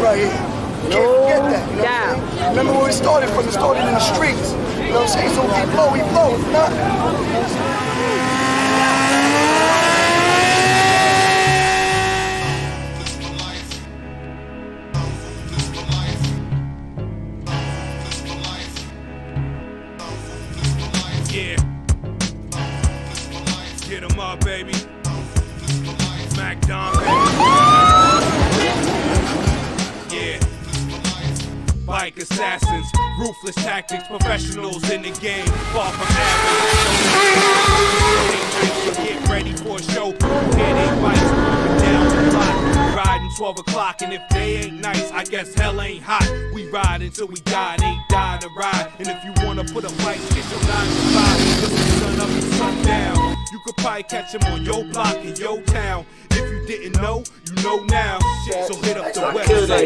right here. You can't forget that, you know what I'm saying? Remember where it started from? It started in the streets. You know what I'm saying? So if we blow. If not, yeah. Get 'em up, baby. Smackdown, baby. Yeah. Bike assassins, ruthless tactics, professionals in the game, far from average. Get ready for a show. Here they bikes moving down the block, riding 12 o'clock, and if they ain't nice, I guess hell ain't hot. We ride until we die, and ain't dying to ride. And if you wanna put a fight, get your 9 to 5, cause it's sun up and sun down. You could probably catch him on your block in your town. If you didn't know, you know now. So hit up the website.